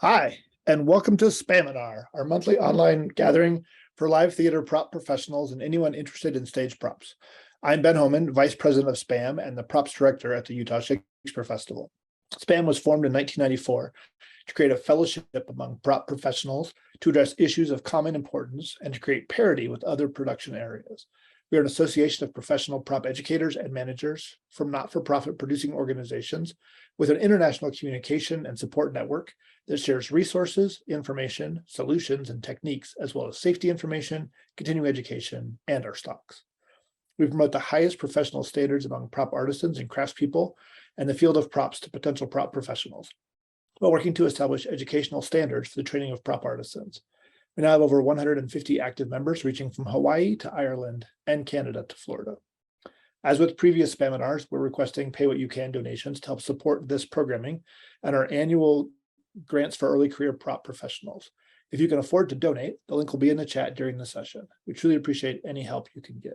Hi, and welcome to Spaminar, our monthly online gathering for live theater prop professionals and anyone interested in stage props. I'm Ben Homan, Vice President of SPAM and the Props Director at the Utah Shakespeare Festival. SPAM was formed in 1994 to create a fellowship among prop professionals to address issues of common importance and to create parity with other production areas. We are an association of professional prop educators and managers from not-for-profit producing organizations with an international communication and support network that shares resources, information, solutions, and techniques, as well as safety information, continuing education, and our stocks. We promote the highest professional standards among prop artisans and craftspeople and the field of props to potential prop professionals, while working to establish educational standards for the training of prop artisans. We now have over 150 active members reaching from Hawaii to Ireland and Canada to Florida. As with previous Spaminars, we're requesting pay what you can donations to help support this programming and our annual grants for early career prop professionals. If you can afford to donate, the link will be in the chat during the session. We truly appreciate any help you can give.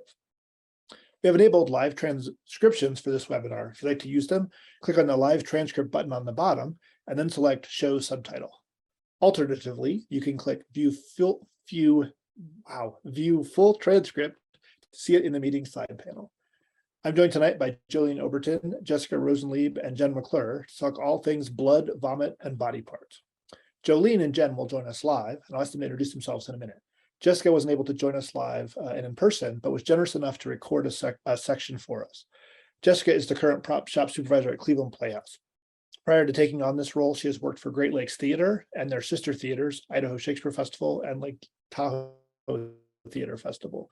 We have enabled live transcriptions for this webinar. If you'd like to use them, click on the live transcript button on the bottom and then select Show Subtitle. Alternatively, you can click View Full Transcript to see it in the meeting side panel. I'm joined tonight by Jolene Overton, Jessica Rosenlieb, and Jen McClure to talk all things blood, vomit, and body parts. Jolene and Jen will join us live, and I'll ask them to introduce themselves in a minute. Jessica wasn't able to join us live and in person, but was generous enough to record a section for us. Jessica is the current prop shop supervisor at Cleveland Playhouse. Prior to taking on this role, she has worked for Great Lakes Theater and their sister theaters, Idaho Shakespeare Festival and Lake Tahoe Theater Festival,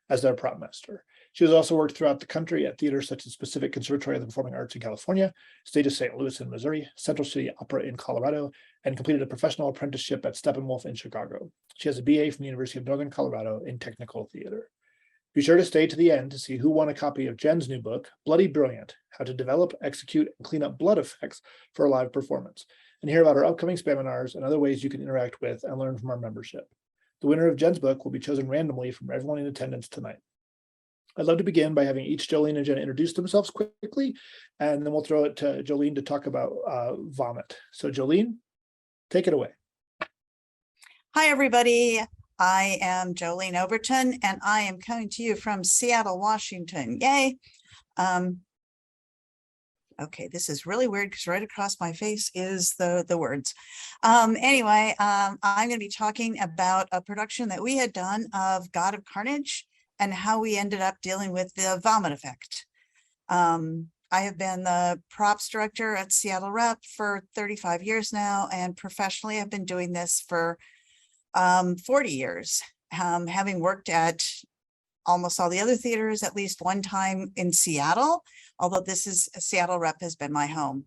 as their prop master. She has also worked throughout the country at theaters such as Pacific Conservatory of the Performing Arts in California, State of St. Louis in Missouri, Central City Opera in Colorado, and completed a professional apprenticeship at Steppenwolf in Chicago. She has a BA from the University of Northern Colorado in technical theater. Be sure to stay to the end to see who won a copy of Jen's new book, Bloody Brilliant: How to Develop, Execute, and Clean Up Blood Effects for a Live Performance, and hear about our upcoming Spaminars and other ways you can interact with and learn from our membership. The winner of Jen's book will be chosen randomly from everyone in attendance tonight. I'd love to begin by having each Jolene and Jen introduce themselves quickly, and then we'll throw it to Jolene to talk about vomit. So Jolene, take it away. Hi, everybody. I am Jolene Overton, and I am coming to you from Seattle, Washington. Yay. Okay, this is really weird because right across my face is the words. Anyway, I'm going to be talking about a production that we had done of God of Carnage and how we ended up dealing with the vomit effect. I have been the props director at Seattle Rep for 35 years now, and professionally I've been doing this for 40 years, having worked at almost all the other theaters at least one time in Seattle, although Seattle Rep has been my home.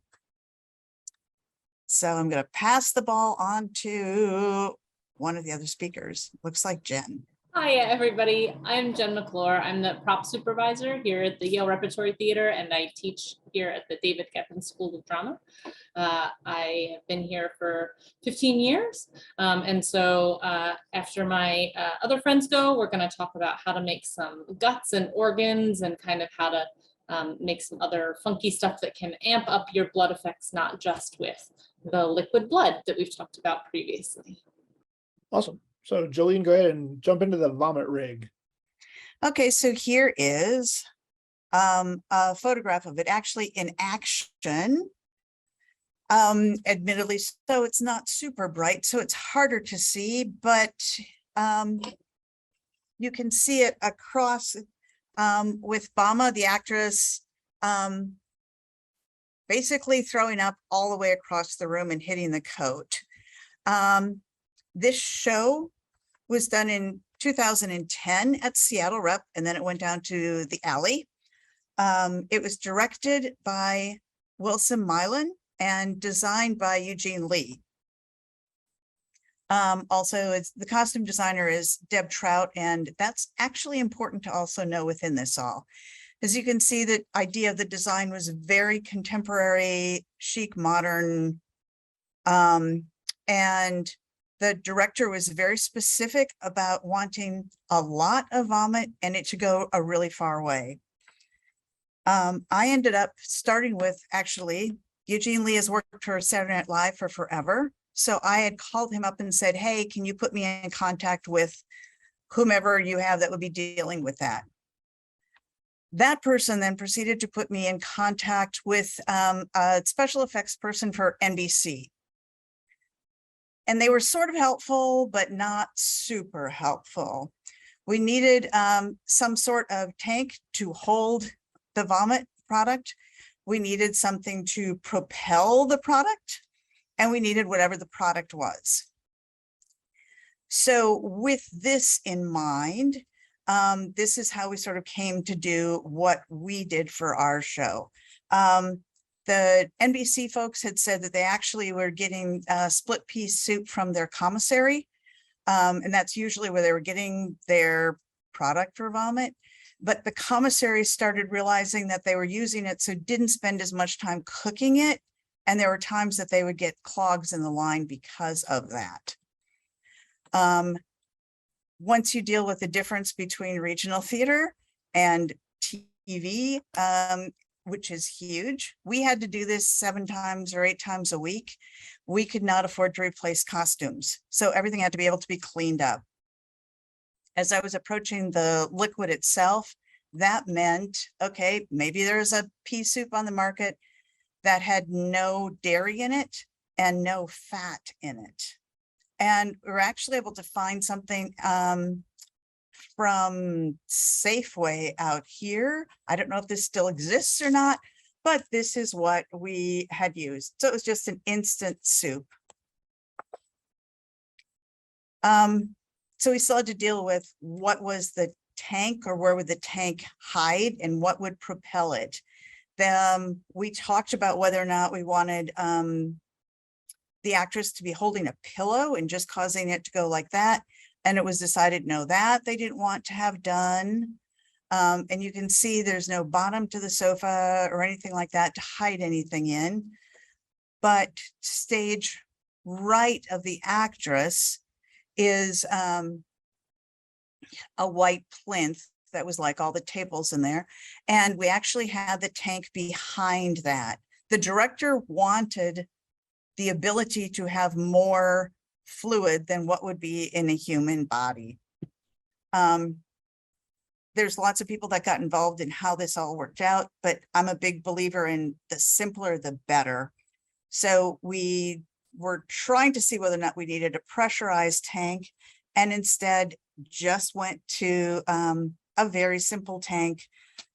So I'm going to pass the ball on to one of the other speakers. Looks like Jen. Hi, everybody. I'm Jen McClure. I'm the prop supervisor here at the Yale Repertory Theater, and I teach here at the David Geffen School of Drama. I have been here for 15 years. And so after my other friends go, we're going to talk about how to make some guts and organs and kind of how to make some other funky stuff that can amp up your blood effects, not just with the liquid blood that we've talked about previously. Awesome. So Jolene, go ahead and jump into the vomit rig. Okay, so here is a photograph of it actually in action. Admittedly, so it's not super bright, so it's harder to see, but you can see it across with Bama, the actress, basically throwing up all the way across the room and hitting the coat. This show was done in 2010 at Seattle Rep, and then it went down to the Alley. It was directed by Wilson Milan and designed by Eugene Lee. Also, the costume designer is Deb Trout, and that's actually important to also know within this all. As you can see, the idea of the design was very contemporary, chic, modern, and the director was very specific about wanting a lot of vomit and it to go a really far way. I ended up starting with, actually, Eugene Lee has worked for Saturday Night Live for forever. So I had called him up and said, hey, can you put me in contact with whomever you have that would be dealing with that? That person then proceeded to put me in contact with a special effects person for NBC. And they were sort of helpful, but not super helpful. We needed some sort of tank to hold the vomit product. We needed something to propel the product, and we needed whatever the product was. So with this in mind, this is how we sort of came to do what we did for our show. The NBC folks had said that they actually were getting split pea soup from their commissary. And that's usually where they were getting their product for vomit. But the commissary started realizing that they were using it, so didn't spend as much time cooking it. And there were times that they would get clogs in the line because of that. Once you deal with the difference between regional theater and TV, which is huge, we had to do this 7 times or 8 times a week. We could not afford to replace costumes, so everything had to be able to be cleaned up. As I was approaching the liquid itself, that meant, okay, maybe there's a pea soup on the market that had no dairy in it and no fat in it. And we were actually able to find something from Safeway out here. I don't know if this still exists or not, but this is what we had used. So it was just an instant soup. So we still had to deal with what was the tank, or where would the tank hide, and what would propel it. Then we talked about whether or not we wanted the actress to be holding a pillow and just causing it to go like that. And it was decided, no, that they didn't want to have done. And you can see there's no bottom to the sofa or anything like that to hide anything in. But stage right of the actress is a white plinth that was like all the tables in there. And we actually had the tank behind that. The director wanted the ability to have more fluid than what would be in a human body. There's lots of people that got involved in how this all worked out, but I'm a big believer in the simpler, the better. So we were trying to see whether or not we needed a pressurized tank, and instead just went to a very simple tank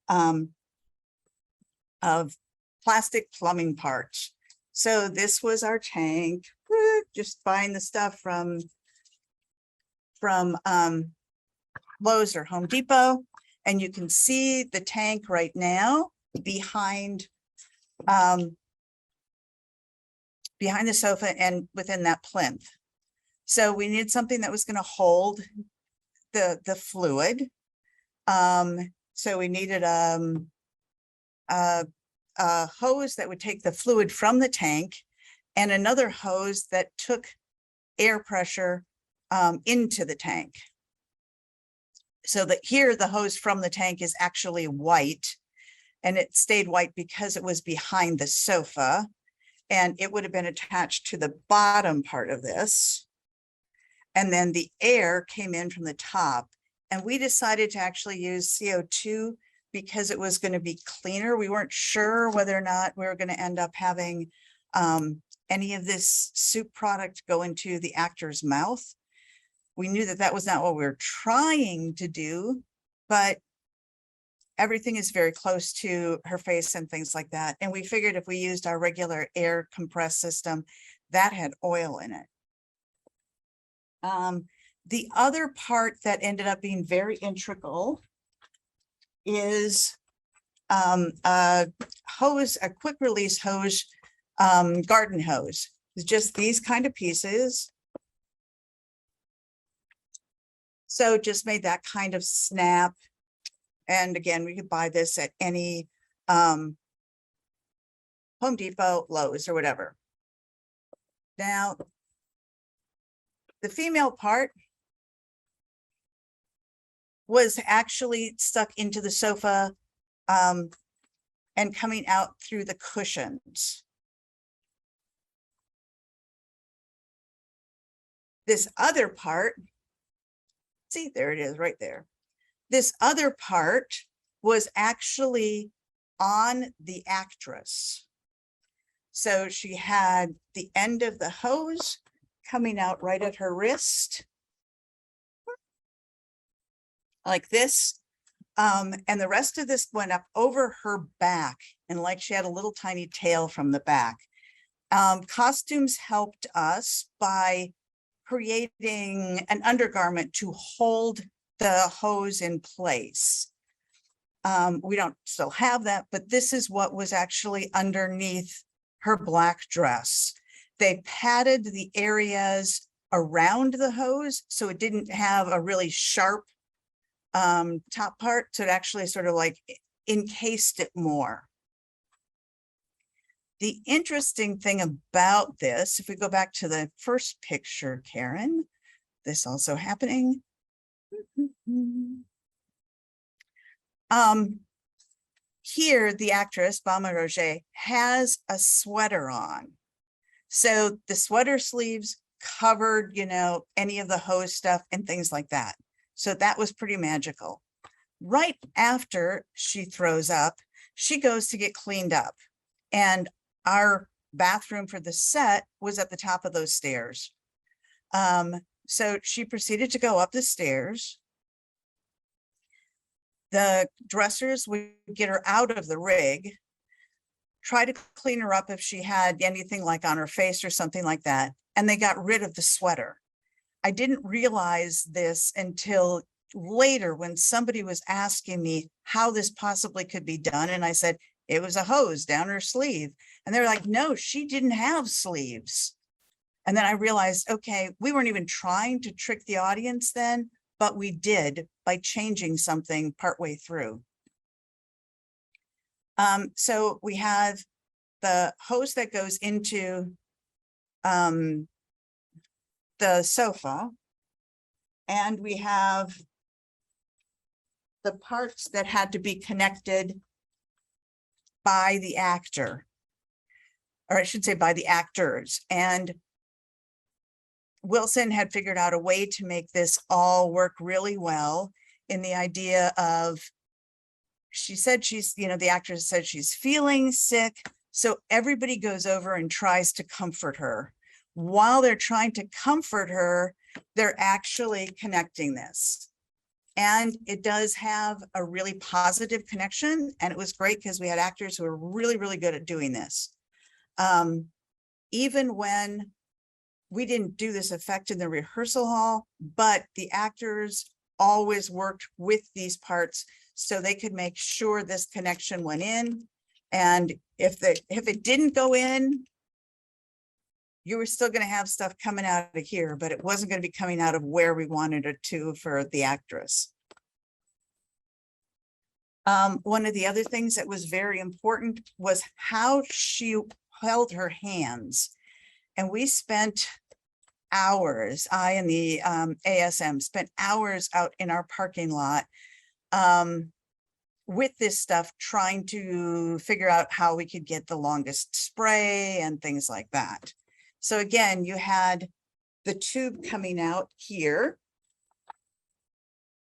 of plastic plumbing parts. So this was our tank, just buying the stuff from Lowe's or Home Depot. And you can see the tank right now behind the sofa and within that plinth. So we needed something that was going to hold the fluid. So we needed a hose that would take the fluid from the tank, and another hose that took air pressure into the tank. So that here the hose from the tank is actually white, and it stayed white because it was behind the sofa, and it would have been attached to the bottom part of this. And then the air came in from the top, and we decided to actually use CO2 because it was going to be cleaner. We weren't sure whether or not we were going to end up having any of this soup product go into the actor's mouth. We knew that that was not what we were trying to do, but everything is very close to her face and things like that. And we figured if we used our regular air compressed system, that had oil in it. The other part that ended up being very integral is a hose, a quick release hose, garden hose. It's just these kind of pieces. So just made that kind of snap. And again, we could buy this at any Home Depot, Lowe's, or whatever. Now, the female part was actually stuck into the sofa and coming out through the cushions. This other part, see, there it is right there. This other part was actually on the actress. So she had the end of the hose coming out right at her wrist, like this. And the rest of this went up over her back, and like she had a little tiny tail from the back. Costumes helped us by creating an undergarment to hold the hose in place. We don't still have that, but this is what was actually underneath her black dress. They padded the areas around the hose so it didn't have a really sharp top part, so it actually sort of like encased it more. The interesting thing about this, if we go back to the first picture, Karen, this also happening. Here, the actress, Bama Roger, has a sweater on. So the sweater sleeves covered, you know, any of the hose stuff and things like that. So that was pretty magical. Right after she throws up, she goes to get cleaned up. And our bathroom for the set was at the top of those stairs. So she proceeded to go up the stairs. The dressers would get her out of the rig, try to clean her up if she had anything like on her face or something like that. And they got rid of the sweater. I didn't realize this until later when somebody was asking me how this possibly could be done. And I said, it was a hose down her sleeve. And they're like, no, she didn't have sleeves. And then I realized, okay, we weren't even trying to trick the audience then, but we did by changing something partway through. So we have the hose that goes into the sofa, and we have the parts that had to be connected by the actor, or I should say by the actors. And Wilson had figured out a way to make this all work really well in the idea of, she said she's, you know, the actress said she's feeling sick. So everybody goes over and tries to comfort her. While they're trying to comfort her, they're actually connecting this. And it does have a really positive connection. And it was great because we had actors who were really, really good at doing this. Even when we didn't do this effect in the rehearsal hall, but the actors always worked with these parts so they could make sure this connection went in. And if it didn't go in, you were still going to have stuff coming out of here, but it wasn't going to be coming out of where we wanted it to for the actress. One of the other things that was very important was how she held her hands. And we spent hours, I and the ASM spent hours out in our parking lot with this stuff, trying to figure out how we could get the longest spray and things like that. So again, you had the tube coming out here,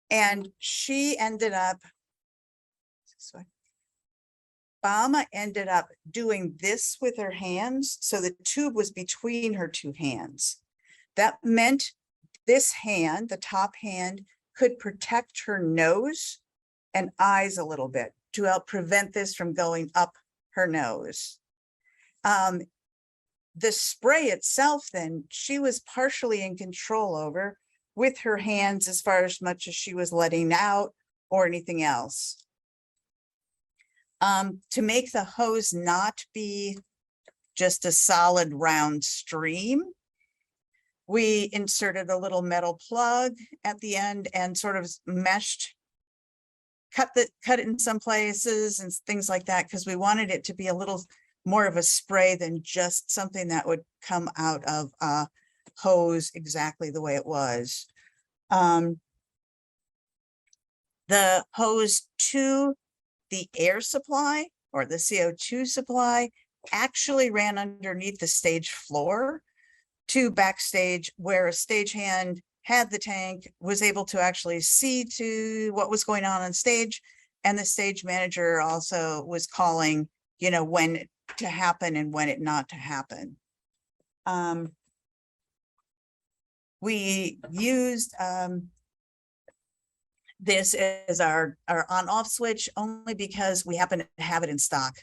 and she ended up, Bama ended up doing this with her hands. So the tube was between her two hands. That meant this hand, the top hand, could protect her nose and eyes a little bit to help prevent this from going up her nose. The spray itself, then, she was partially in control over with her hands as far as much as she was letting out or anything else. To make the hose not be just a solid round stream, we inserted a little metal plug at the end and sort of meshed, cut it in some places and things like that, because we wanted it to be a little more of a spray than just something that would come out of a hose exactly the way it was. The hose to the air supply, or the CO2 supply, actually ran underneath the stage floor. to backstage where a stagehand had the tank, was able to actually see to what was going on stage. And the stage manager also was calling, you know, when it to happen and when it not to happen. We used this as our on off switch only because we happen to have it in stock,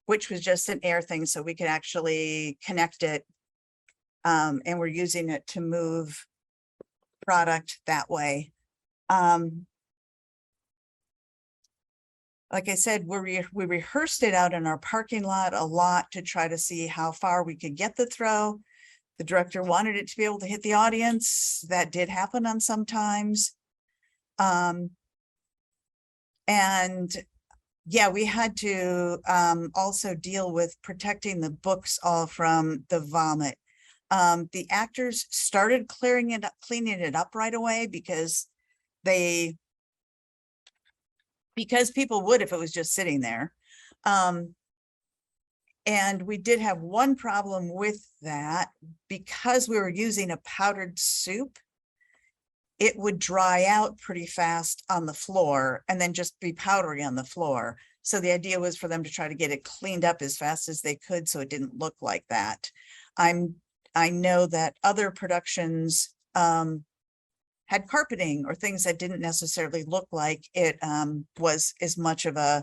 which was just an air thing. So we could actually connect it, and we're using it to move product that way. Like I said, we rehearsed it out in our parking lot a lot to try to see how far we could get the throw. The director wanted it to be able to hit the audience. That did happen on sometimes. And yeah, we had to also deal with protecting the books all from the vomit. The actors started cleaning it up right away because people would if it was just sitting there. And we did have one problem with that because we were using a powdered soup. It would dry out pretty fast on the floor and then just be powdery on the floor. So the idea was for them to try to get it cleaned up as fast as they could so it didn't look like that. I know that other productions had carpeting or things that didn't necessarily look like it was as much of a,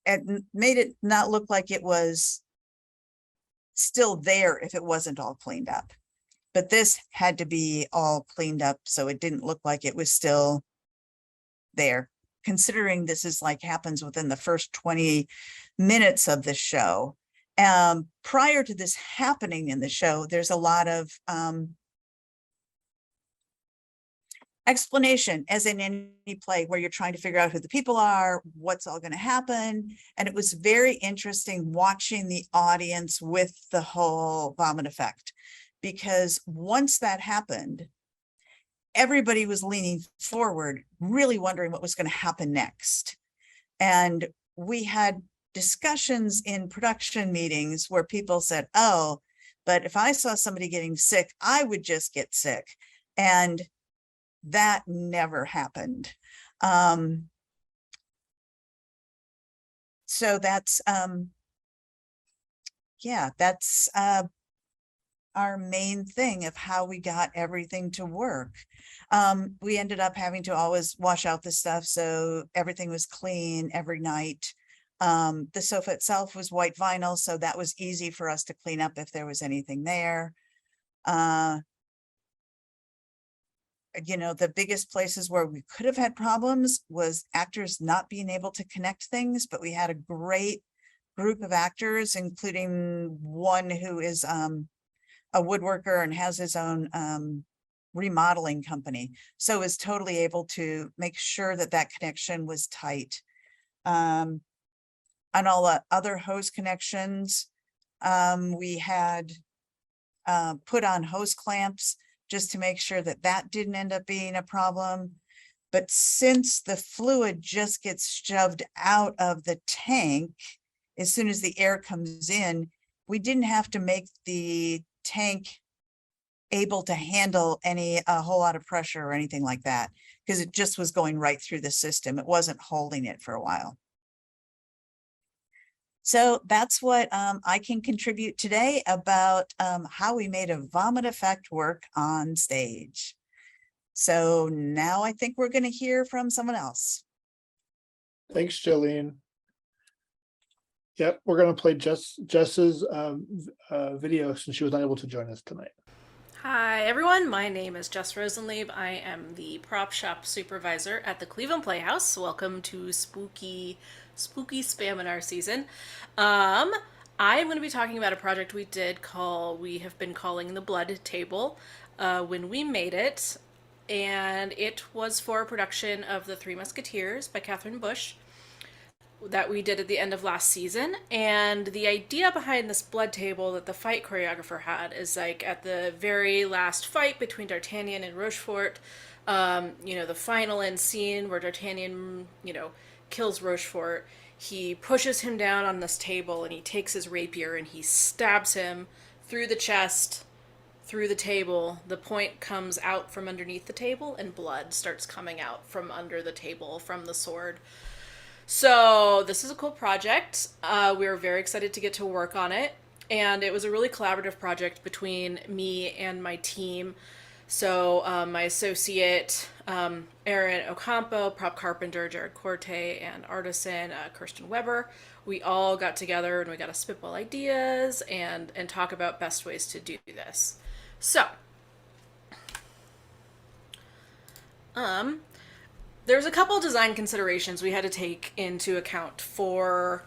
it made it not look like it was still there if it wasn't all cleaned up. But this had to be all cleaned up so it didn't look like it was still there. Considering this is like happens within the first 20 minutes of the show. Prior to this happening in the show, there's a lot of explanation, as in any play where you're trying to figure out who the people are, what's all going to happen. And it was very interesting watching the audience with the whole vomit effect, because once that happened, everybody was leaning forward, really wondering what was going to happen next. And we had discussions in production meetings where people said, oh, but if I saw somebody getting sick, I would just get sick. And that never happened. So that's, yeah, that's our main thing of how we got everything to work. We ended up having to always wash out the stuff, so everything was clean every night. The sofa itself was white vinyl, so that was easy for us to clean up if there was anything there. You know, the biggest places where we could have had problems was actors not being able to connect things, but we had a great group of actors, including one who is a woodworker and has his own remodeling company. So is totally able to make sure that that connection was tight. On all the other hose connections, we had put on hose clamps just to make sure that that didn't end up being a problem. But since the fluid just gets shoved out of the tank, as soon as the air comes in, we didn't have to make the tank able to handle a whole lot of pressure or anything like that, because it just was going right through the system. It wasn't holding it for a while. So that's what I can contribute today about how we made a vomit effect work on stage. So now I think we're going to hear from someone else. Thanks, Jolene. Yep, we're going to play Jess's video since she was not able to join us tonight. Hi everyone, my name is Jess Rosenlieb. I am the prop shop supervisor at the Cleveland Playhouse. Welcome to spooky Spaminar season. I am going to be talking about a project we have been calling the Blood Table when we made it, and it was for a production of The Three Musketeers by Catherine Bush that we did at the end of last season. And the idea behind this blood table that the fight choreographer had is, like, at the very last fight between D'Artagnan and Rochefort, you know, the final end scene where D'Artagnan, you know, kills Rochefort, he pushes him down on this table and he takes his rapier and he stabs him through the chest, through the table. The point comes out from underneath the table and blood starts coming out from under the table from the sword. So this is a cool project. We were very excited to get to work on it. And it was a really collaborative project between me and my team. So my associate, Erin Ocampo, prop carpenter Jared Corte, and artisan Kirsten Weber, we all got together and we got to spitball ideas and talk about best ways to do this. So, there's a couple design considerations we had to take into account for,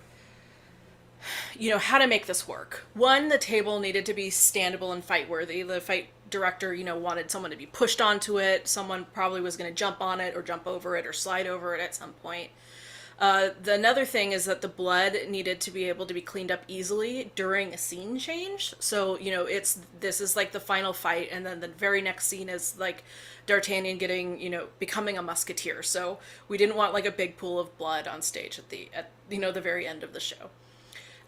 how to make this work. One, the table needed to be standable and fight worthy. The fight director, wanted someone to be pushed onto it. Someone probably was going to jump on it or jump over it or slide over it at some point. Another thing is that the blood needed to be able to be cleaned up easily during a scene change. So, this is like the final fight, and then the very next scene is like D'Artagnan getting, becoming a musketeer. So we didn't want like a big pool of blood on stage at the very end of the show.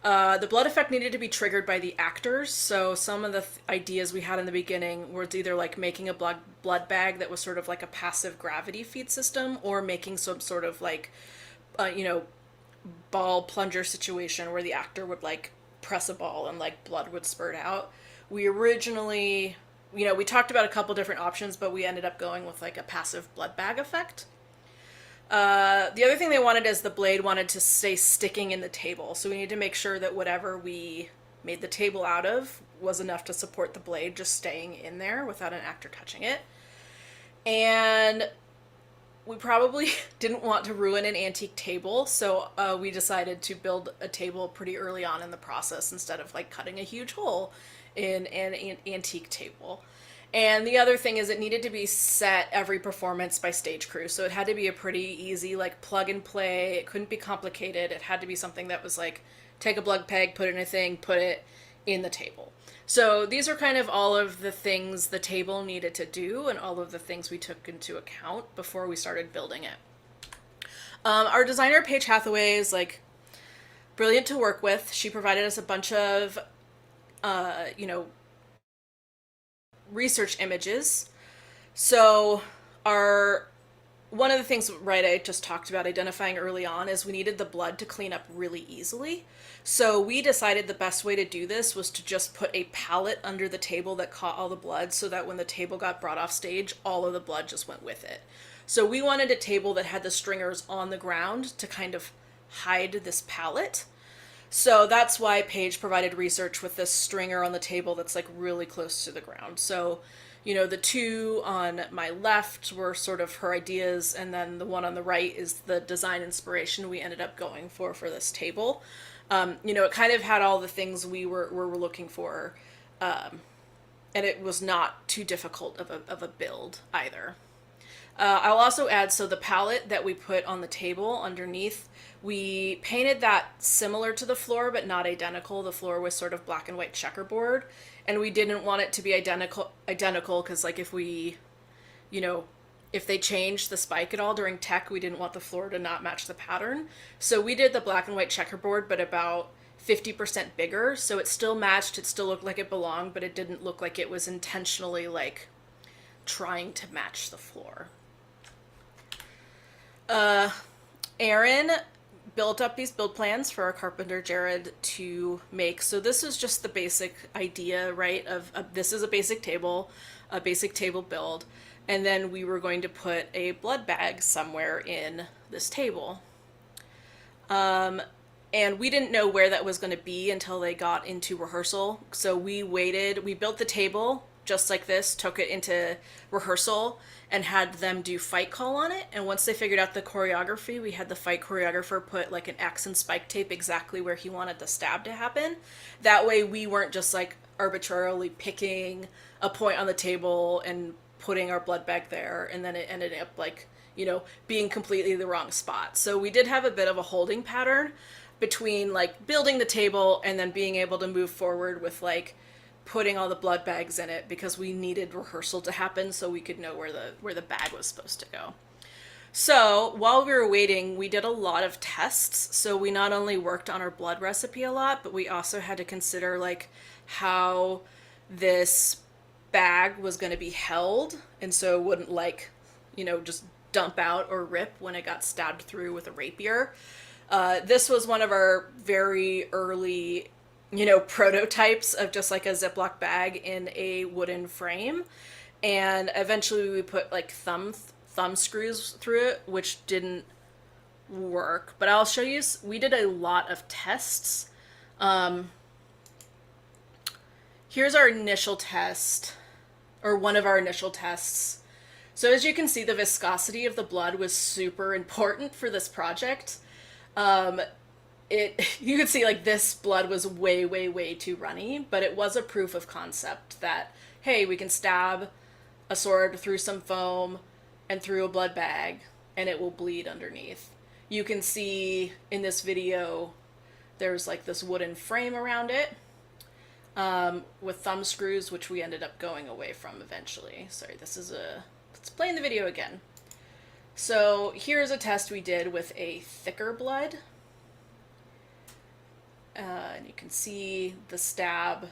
The blood effect needed to be triggered by the actors. So some of the ideas we had in the beginning were either like making a blood bag that was sort of like a passive gravity feed system, or making some sort of like ball plunger situation where the actor would like press a ball and like blood would spurt out. We originally, we talked about a couple different options, but we ended up going with like a passive blood bag effect. The other thing they wanted is the blade wanted to stay sticking in the table. So we need to make sure that whatever we made the table out of was enough to support the blade just staying in there without an actor touching it. And we probably didn't want to ruin an antique table, so we decided to build a table pretty early on in the process instead of like cutting a huge hole in an antique table. And the other thing is it needed to be set every performance by stage crew, so it had to be a pretty easy like plug and play. It couldn't be complicated. It had to be something that was like take a plug peg, put it in a thing, put it in the table. So these are kind of all of the things the table needed to do and all of the things we took into account before we started building it. Our designer, Paige Hathaway, is like brilliant to work with. She provided us a bunch of, research images. So one of the things, right, I just talked about identifying early on is we needed the blood to clean up really easily. So we decided the best way to do this was to just put a pallet under the table that caught all the blood so that when the table got brought off stage, all of the blood just went with it. So we wanted a table that had the stringers on the ground to kind of hide this pallet. So that's why Paige provided research with this stringer on the table that's like really close to the ground. So the two on my left were sort of her ideas, and then the one on the right is the design inspiration we ended up going for this table. It kind of had all the things we were looking for, and it was not too difficult of a build either. I'll also add, so the palette that we put on the table underneath, we painted that similar to the floor, but not identical. The floor was sort of black and white checkerboard, and we didn't want it to be identical, because like if they changed the spike at all during tech, we didn't want the floor to not match the pattern. So we did the black and white checkerboard, but about 50% bigger. So it still matched, it still looked like it belonged, but it didn't look like it was intentionally like trying to match the floor. Erin built up these build plans for our carpenter Jared to make. So this is just the basic idea, right? Of this is a basic table build, and then we were going to put a blood bag somewhere in this table. And we didn't know where that was going to be until they got into rehearsal. So we waited, we built the table just like this, took it into rehearsal and had them do fight call on it. And once they figured out the choreography, we had the fight choreographer put like an X and spike tape exactly where he wanted the stab to happen. That way we weren't just like arbitrarily picking a point on the table and putting our blood bag there, and then it ended up like, being completely the wrong spot. So we did have a bit of a holding pattern between like building the table and then being able to move forward with like putting all the blood bags in it, because we needed rehearsal to happen so we could know where the bag was supposed to go. So while we were waiting, we did a lot of tests. So we not only worked on our blood recipe a lot, but we also had to consider like how this bag was going to be held, and so it wouldn't like, just dump out or rip when it got stabbed through with a rapier. This was one of our very early, prototypes of just like a Ziploc bag in a wooden frame. And eventually we put like thumb screws through it, which didn't work. But I'll show you, we did a lot of tests. Here's our initial test, or one of our initial tests. So as you can see, the viscosity of the blood was super important for this project. You could see like this blood was way, way, way too runny, but it was a proof of concept that, hey, we can stab a sword through some foam and through a blood bag and it will bleed underneath. You can see in this video, there's like this wooden frame around it, with thumb screws, which we ended up going away from eventually. Sorry, let's play in the video again. So here's a test we did with a thicker blood. And you can see the stab.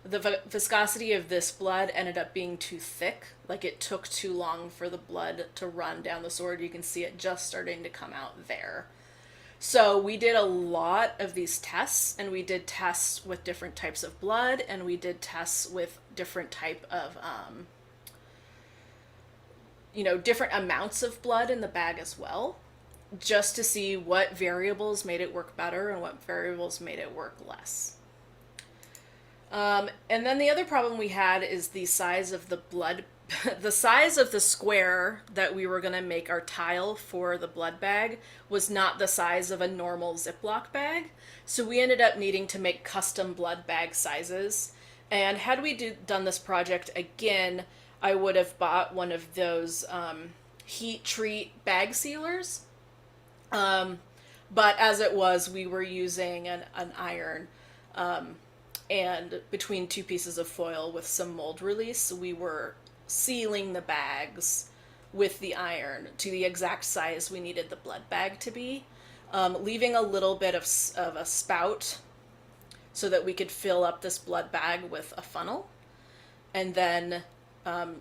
The viscosity of this blood ended up being too thick. Like it took too long for the blood to run down the sword. You can see it just starting to come out there. So we did a lot of these tests, and we did tests with different types of blood, and we did tests with different type of, different amounts of blood in the bag as well, just to see what variables made it work better and what variables made it work less. And then the other problem we had is the size of the blood, the size of the square that we were going to make our tile for the blood bag was not the size of a normal Ziploc bag. So we ended up needing to make custom blood bag sizes. And had we done this project again, I would have bought one of those heat treat bag sealers. But as it was, we were using an iron, and between two pieces of foil with some mold release, we were sealing the bags with the iron to the exact size we needed the blood bag to be, leaving a little bit of a spout so that we could fill up this blood bag with a funnel, and then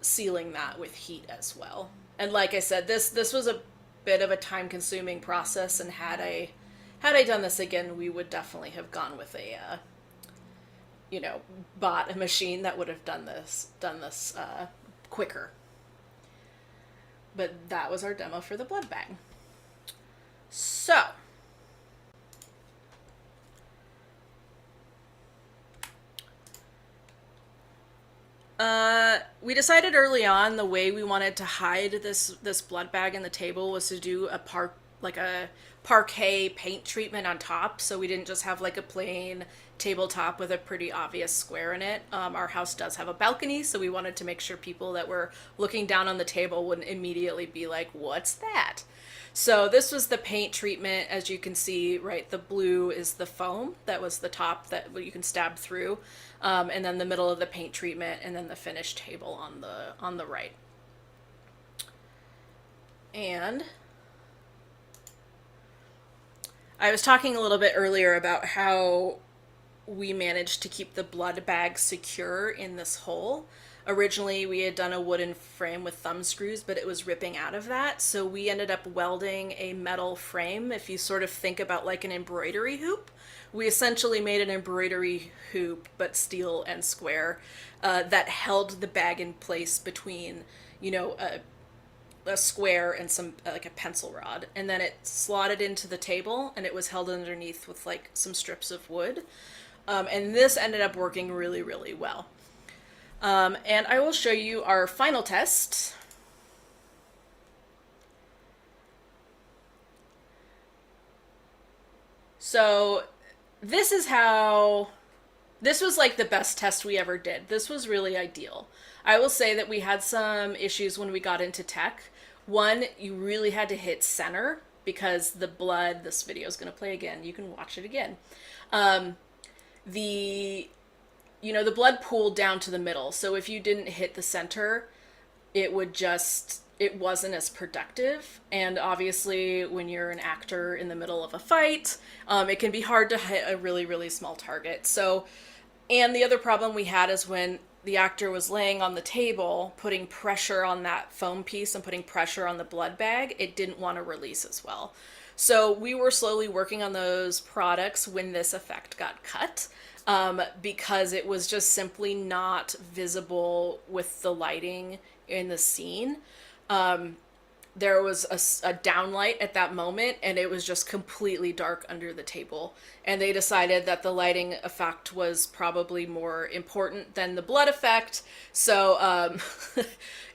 sealing that with heat as well. And like I said, this was a bit of a time-consuming process, and had I done this again, we would definitely have gone with a bought a machine that would have done this quicker. But that was our demo for the blood bag. So we decided early on the way we wanted to hide this blood bag in the table was to do a parquet paint treatment on top, so we didn't just have like a plain tabletop with a pretty obvious square in it. Our house does have a balcony, so we wanted to make sure people that were looking down on the table wouldn't immediately be like, what's that? So this was the paint treatment. As you can see, right, the blue is the foam that was the top that you can stab through, and then the middle of the paint treatment, and then the finished table on the right. And I was talking a little bit earlier about how we managed to keep the blood bag secure in this hole. Originally, we had done a wooden frame with thumb screws, but it was ripping out of that. So we ended up welding a metal frame. If you sort of think about like an embroidery hoop, we essentially made an embroidery hoop, but steel and square, that held the bag in place between, a square and some like a pencil rod, and then it slotted into the table, and it was held underneath with like some strips of wood, and this ended up working really, really well. And I will show you our final test. So this was like the best test we ever did. This was really ideal. I will say that we had some issues when we got into tech. One, you really had to hit center because the blood, this video is going to play again. You can watch it again. The blood pooled down to the middle. So if you didn't hit the center, it would just it wasn't as productive. And obviously, when you're an actor in the middle of a fight, it can be hard to hit a really, really small target. So, and the other problem we had is when the actor was laying on the table, putting pressure on that foam piece and putting pressure on the blood bag, it didn't want to release as well. So we were slowly working on those products when this effect got cut, because it was just simply not visible with the lighting in the scene. There was a downlight at that moment, and it was just completely dark under the table. And they decided that the lighting effect was probably more important than the blood effect. So,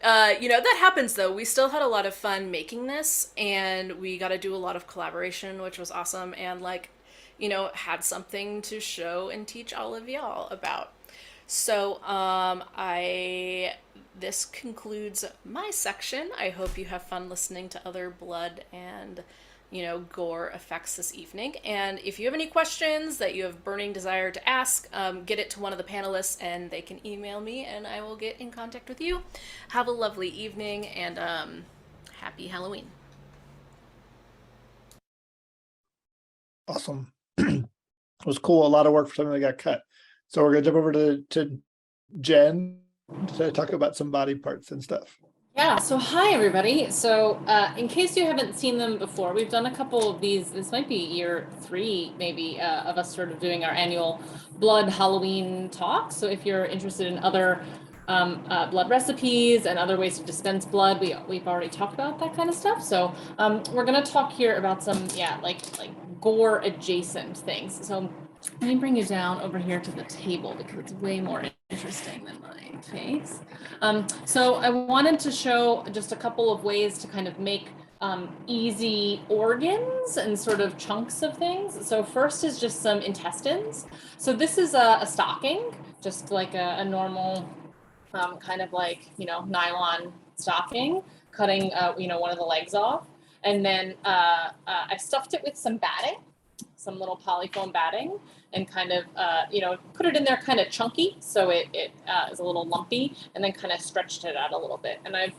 that happens though. We still had a lot of fun making this, and we got to do a lot of collaboration, which was awesome. And had something to show and teach all of y'all about. So, this concludes my section. I hope you have fun listening to other blood and, gore effects this evening. And if you have any questions that you have burning desire to ask, get it to one of the panelists and they can email me and I will get in contact with you. Have a lovely evening and happy Halloween. Awesome. It was cool. A lot of work for something that got cut. So we're gonna jump over to Jen to talk about some body parts and stuff. Yeah, so hi everybody. So in case you haven't seen them before, we've done a couple of these. This might be year 3 maybe of us sort of doing our annual blood Halloween talk. So if you're interested in other blood recipes and other ways to dispense blood, we've already talked about that kind of stuff. So we're gonna talk here about some like gore adjacent things. So let me bring you down over here to the table because it's way more interesting than my face. So I wanted to show just a couple of ways to kind of make easy organs and sort of chunks of things. So first is just some intestines. So this is a stocking, just like a normal kind of nylon stocking, cutting one of the legs off. And then I stuffed it with some batting, some little polyfoam batting, and kind of, put it in there kind of chunky, so it is a little lumpy, and then kind of stretched it out a little bit. And I've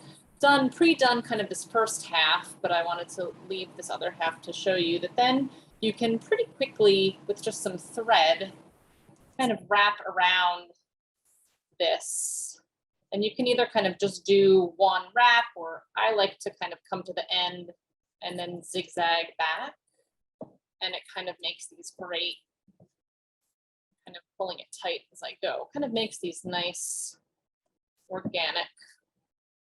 pre-done kind of this first half, but I wanted to leave this other half to show you that then you can pretty quickly, with just some thread, kind of wrap around this. And you can either kind of just do one wrap, or I like to kind of come to the end and then zigzag back. And it kind of makes these great, kind of pulling it tight as I go, kind of makes these nice organic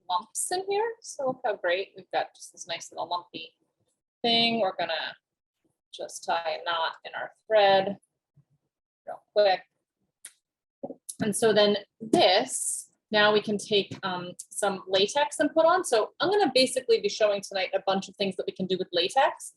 lumps in here. So look how great, we've got just this nice little lumpy thing. We're gonna just tie a knot in our thread real quick. And so then this, now we can take some latex and put on. So I'm gonna basically be showing tonight a bunch of things that we can do with latex.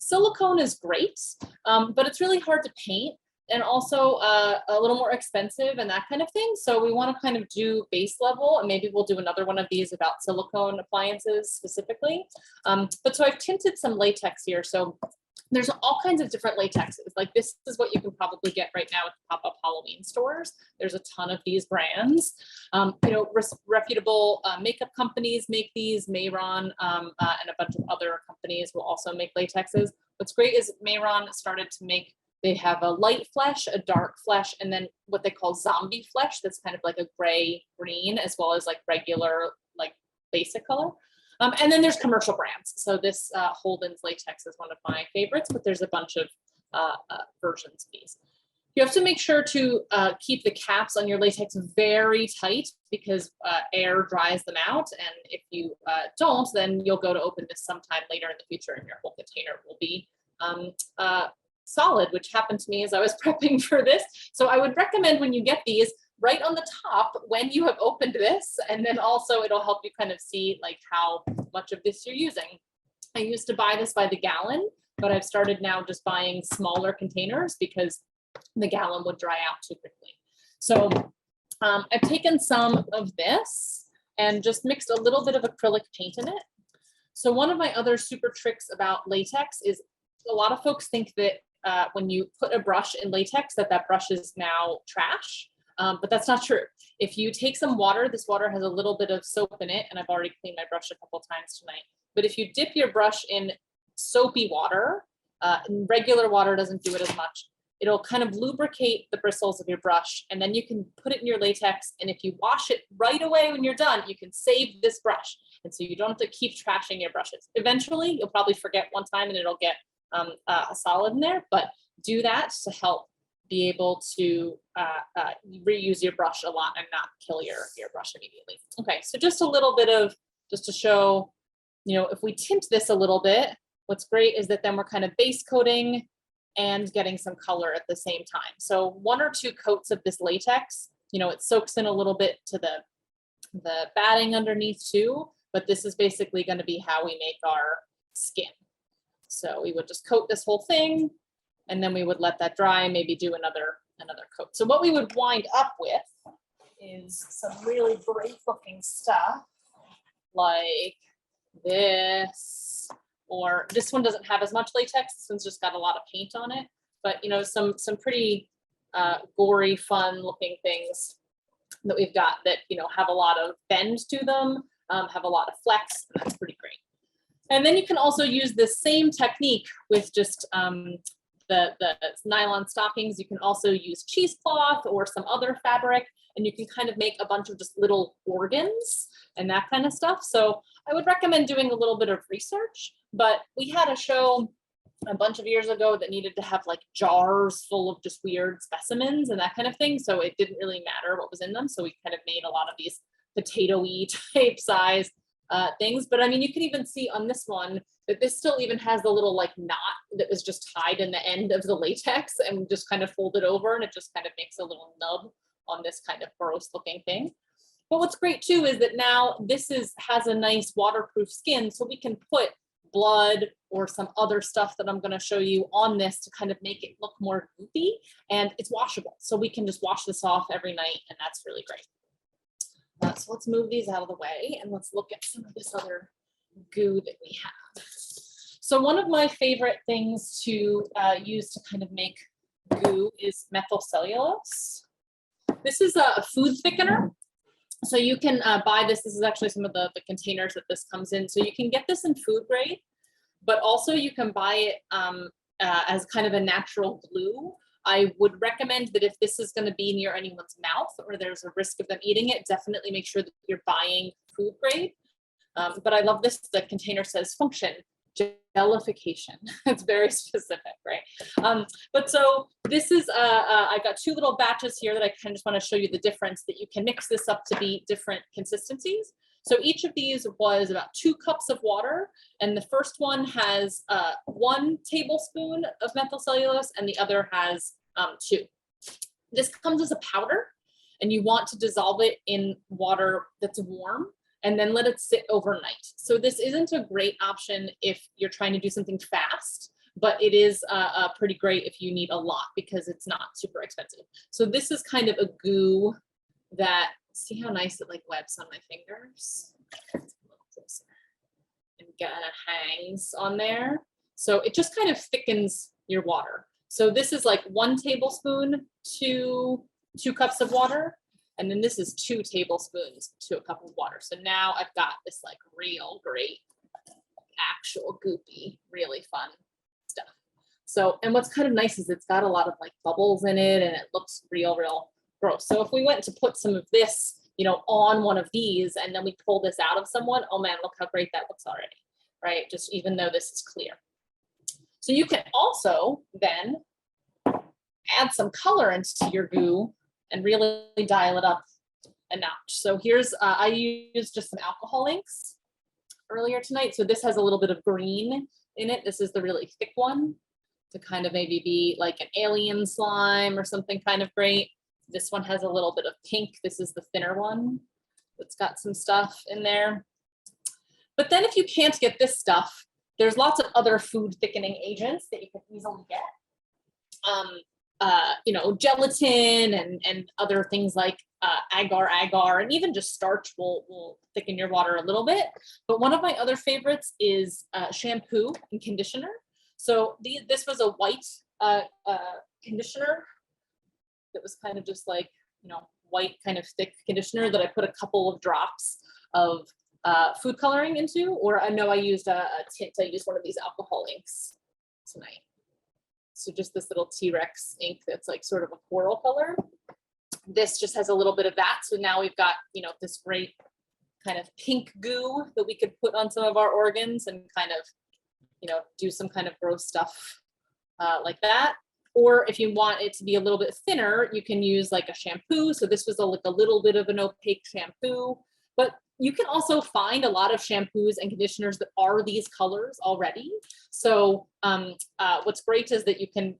Silicone is great, but it's really hard to paint and also a little more expensive and that kind of thing. So we want to kind of do base level, and maybe we'll do another one of these about silicone appliances specifically. But so I've tinted some latex here. So there's all kinds of different latexes. Like this is what you can probably get right now at pop-up Halloween stores. There's a ton of these brands. Reputable makeup companies make these. Mayron and a bunch of other companies will also make latexes. What's great is Mayron started to make, they have a light flesh, a dark flesh, and then what they call zombie flesh that's kind of like a gray green, as well as like regular, like basic color. And then there's commercial brands. So this Holden's latex is one of my favorites, but there's a bunch of versions of these. You have to make sure to keep the caps on your latex very tight because air dries them out. And if you don't, then you'll go to open this sometime later in the future and your whole container will be solid, which happened to me as I was prepping for this. So I would recommend when you get these, right on the top when you have opened this, and then also it'll help you kind of see like how much of this you're using. I used to buy this by the gallon, but I've started now just buying smaller containers because the gallon would dry out too quickly. So I've taken some of this and just mixed a little bit of acrylic paint in it. So one of my other super tricks about latex is a lot of folks think that when you put a brush in latex, that brush is now trash. but that's not true. If you take some water, this water has a little bit of soap in it, and I've already cleaned my brush a couple times tonight. But if you dip your brush in soapy water, regular water doesn't do it as much. It'll kind of lubricate the bristles of your brush, and then you can put it in your latex. And if you wash it right away when you're done, you can save this brush. And so you don't have to keep trashing your brushes. Eventually, you'll probably forget one time and it'll get a solid in there, but do that to help be able to reuse your brush a lot and not kill your brush immediately. Okay, so just a little bit of, just to show, you know, if we tint this a little bit, what's great is that then we're kind of base coating and getting some color at the same time. So 1 or 2 coats of this latex, you know, it soaks in a little bit to the batting underneath too, but this is basically going to be how we make our skin. So we would just coat this whole thing, and then we would let that dry, maybe do another coat. So what we would wind up with is some really great looking stuff like this, or this one doesn't have as much latex. This one's just got a lot of paint on it, but you know, some pretty gory, fun looking things that we've got that, you know, have a lot of bend to them, have a lot of flex, and that's pretty great. And then you can also use this same technique with just the nylon stockings. You can also use cheesecloth or some other fabric, and you can kind of make a bunch of just little organs and that kind of stuff. So I would recommend doing a little bit of research, but we had a show a bunch of years ago that needed to have like jars full of just weird specimens and that kind of thing. So it didn't really matter what was in them. So we kind of made a lot of these potato-y type size things. But I mean, you can even see on this one that this still even has the little like knot that was just tied in the end of the latex and just kind of folded over, and it just kind of makes a little nub on this kind of gross looking thing. But what's great too is that now this has a nice waterproof skin, so we can put blood or some other stuff that I'm going to show you on this to kind of make it look more goopy, and it's washable. So we can just wash this off every night, and that's really great. So let's move these out of the way and let's look at some of this other goo that we have. So one of my favorite things to use to kind of make goo is methyl cellulose. This is a food thickener. So you can buy this. This is actually some of the containers that this comes in. So you can get this in food grade, but also you can buy it as kind of a natural glue. I would recommend that if this is going to be near anyone's mouth or there's a risk of them eating it, definitely make sure that you're buying food grade. But I love this. The container says function, gelification. It's very specific, right? But so this is, I got 2 little batches here that I kind of just want to show you the difference, that you can mix this up to be different consistencies. So each of these was about 2 cups of water, and the first one has 1 tablespoon of methyl cellulose and the other has 2. This comes as a powder, and you want to dissolve it in water that's warm and then let it sit overnight. So this isn't a great option if you're trying to do something fast, but it is pretty great if you need a lot because it's not super expensive. So this is kind of a goo that, see how nice it like webs on my fingers? And kind of hangs on there. So it just kind of thickens your water. So this is like 1 tablespoon to 2 cups of water. And then this is 2 tablespoons to a cup of water. So now I've got this like real great, actual goopy, really fun stuff. So, and what's kind of nice is it's got a lot of like bubbles in it and it looks real gross. So if we went to put some of this, you know, on one of these and then we pull this out of someone, oh man, look how great that looks already, right? Just even though this is clear. So you can also then add some color into your goo and really dial it up a notch. So here's, I used just some alcohol inks earlier tonight. So this has a little bit of green in it. This is the really thick one to kind of maybe be like an alien slime or something kind of great. This one has a little bit of pink. This is the thinner one that's got some stuff in there. But then if you can't get this stuff, there's lots of other food thickening agents that you can easily get. You know, gelatin and other things like agar, and even just starch will thicken your water a little bit. But one of my other favorites is shampoo and conditioner. So this was a white conditioner that was kind of just like white kind of thick conditioner that I put a couple of drops of food coloring into, or I know I used a tint. I used one of these alcohol inks tonight. So just this little T-Rex ink that's like sort of a coral color. This just has a little bit of that. So now we've got, this great kind of pink goo that we could put on some of our organs and kind of, do some kind of gross stuff like that. Or if you want it to be a little bit thinner, you can use like a shampoo. So this was like a little bit of an opaque shampoo, but you can also find a lot of shampoos and conditioners that are these colors already. So what's great is that you can,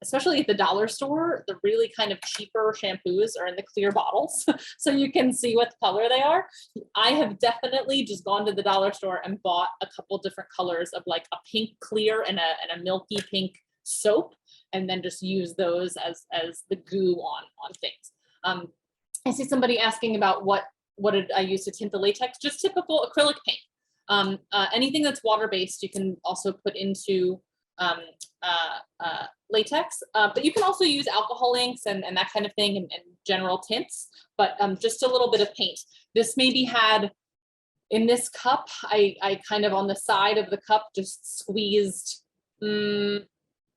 especially at the dollar store, the really kind of cheaper shampoos are in the clear bottles. So you can see what color they are. I have definitely just gone to the dollar store and bought a couple different colors of like a pink clear and a milky pink soap, and then just use those as the goo on things. I see somebody asking about what did I use to tint the latex? Just typical acrylic paint. Anything that's water-based, you can also put into latex, but you can also use alcohol inks and that kind of thing, and general tints, but just a little bit of paint. This maybe had, in this cup, I kind of on the side of the cup just squeezed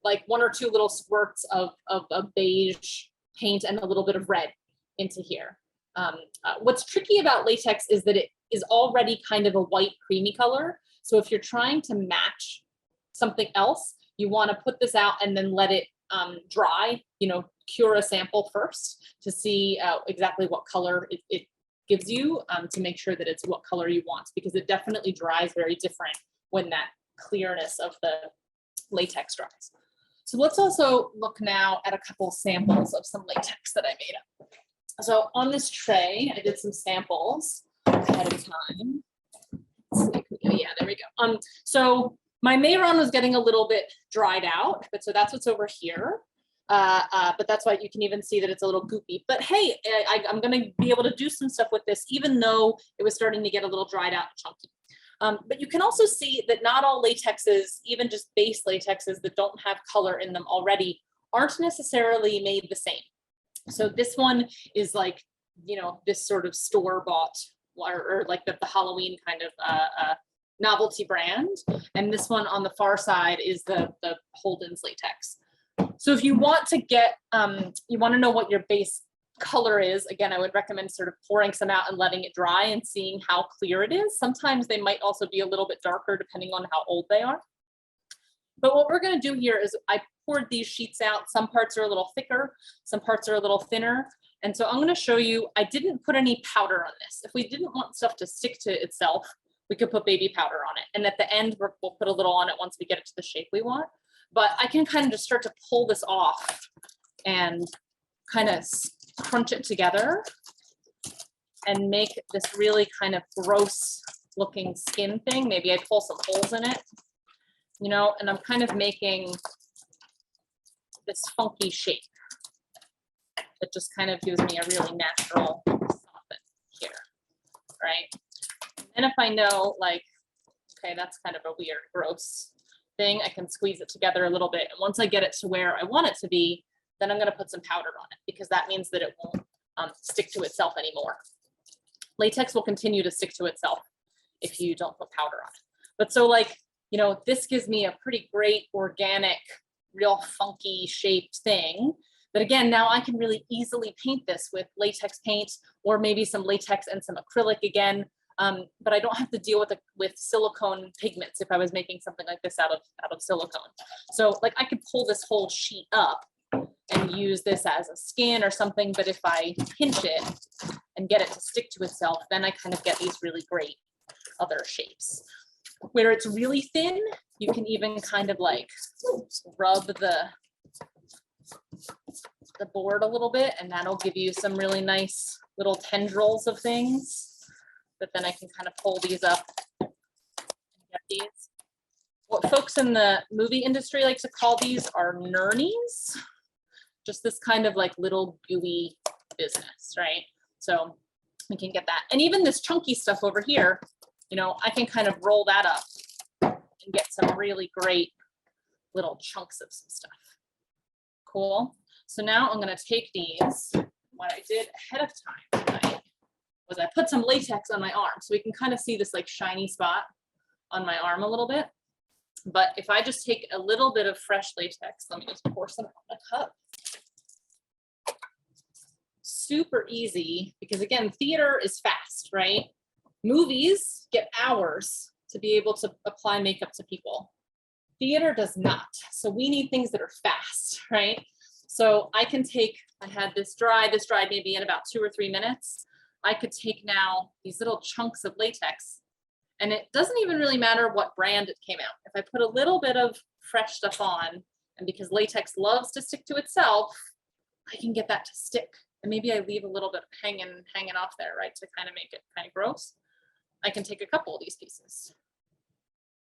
like 1 or 2 little squirts of a beige paint and a little bit of red into here. What's tricky about latex is that it is already kind of a white creamy color. So if you're trying to match something else, you want to put this out and then let it dry, cure a sample first to see exactly what color it gives you, to make sure that it's what color you want, because it definitely dries very different when that clearness of the latex dries. So let's also look now at a couple samples of some latex that I made up. So on this tray, I did some samples ahead of time. Let's see. Yeah, there we go. So my Minar was getting a little bit dried out, but so that's what's over here. But that's why you can even see that it's a little goopy. But hey, I'm going to be able to do some stuff with this, even though it was starting to get a little dried out and chunky. But you can also see that not all latexes, even just base latexes that don't have color in them already, aren't necessarily made the same. So this one is like, this sort of store-bought or like the Halloween kind of novelty brand. And this one on the far side is the Holden's latex. So if you want to get, you want to know what your base color is, again, I would recommend sort of pouring some out and letting it dry and seeing how clear it is. Sometimes they might also be a little bit darker depending on how old they are. But what we're going to do here is I poured these sheets out. Some parts are a little thicker, some parts are a little thinner. And so I'm going to show you, I didn't put any powder on this. If we didn't want stuff to stick to itself, we could put baby powder on it. And at the end, we'll put a little on it once we get it to the shape we want. But I can kind of just start to pull this off and kind of crunch it together and make this really kind of gross looking skin thing. Maybe I pull some holes in it, and I'm kind of making this funky shape that just kind of gives me a really natural soften here, right? And if I know, like, okay, that's kind of a weird, gross thing, I can squeeze it together a little bit. And once I get it to where I want it to be, then I'm going to put some powder on it, because that means that it won't stick to itself anymore. Latex will continue to stick to itself if you don't put powder on it. But so, like, this gives me a pretty great organic, real funky shaped thing that, again, now I can really easily paint this with latex paint, or maybe some latex and some acrylic again. But I don't have to deal with silicone pigments if I was making something like this out of silicone. So like I could pull this whole sheet up and use this as a skin or something, but if I pinch it and get it to stick to itself, then I kind of get these really great other shapes. Where it's really thin, you can even kind of like rub the board a little bit, and that'll give you some really nice little tendrils of things. But then I can kind of pull these up and get these. What folks in the movie industry like to call these are nurnies. Just this kind of like little gooey business, right? So we can get that. And even this chunky stuff over here, I can kind of roll that up and get some really great little chunks of some stuff. Cool. So now I'm going to take these, what I did ahead of time tonight was I put some latex on my arm. So we can kind of see this like shiny spot on my arm a little bit. But if I just take a little bit of fresh latex, let me just pour some out in a cup. Super easy, because again, theater is fast, right? Movies get hours to be able to apply makeup to people. Theater does not. So we need things that are fast, right? So I can take, I had this dried maybe in about 2 or 3 minutes. I could take now these little chunks of latex, and it doesn't even really matter what brand it came out. If I put a little bit of fresh stuff on, and because latex loves to stick to itself, I can get that to stick. And maybe I leave a little bit hanging off there, right, to kind of make it kind of gross. I can take a couple of these pieces.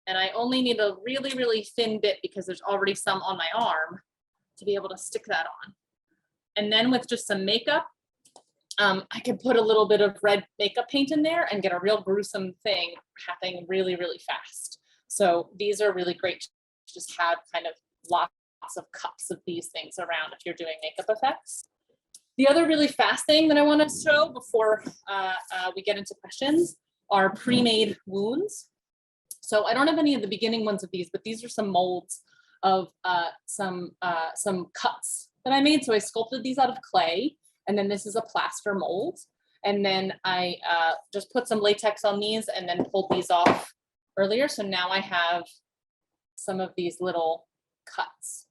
And I only need a really, really thin bit because there's already some on my arm to be able to stick that on. And then with just some makeup, I can put a little bit of red makeup paint in there and get a real gruesome thing happening really, really fast. So these are really great to just have kind of lots of cups of these things around if you're doing makeup effects. The other really fast thing that I want to show before we get into questions are pre-made wounds. So I don't have any of the beginning ones of these, but these are some molds of some cuts that I made. So I sculpted these out of clay, and then this is a plaster mold. And then I just put some latex on these and then pulled these off earlier. So now I have some of these little cuts.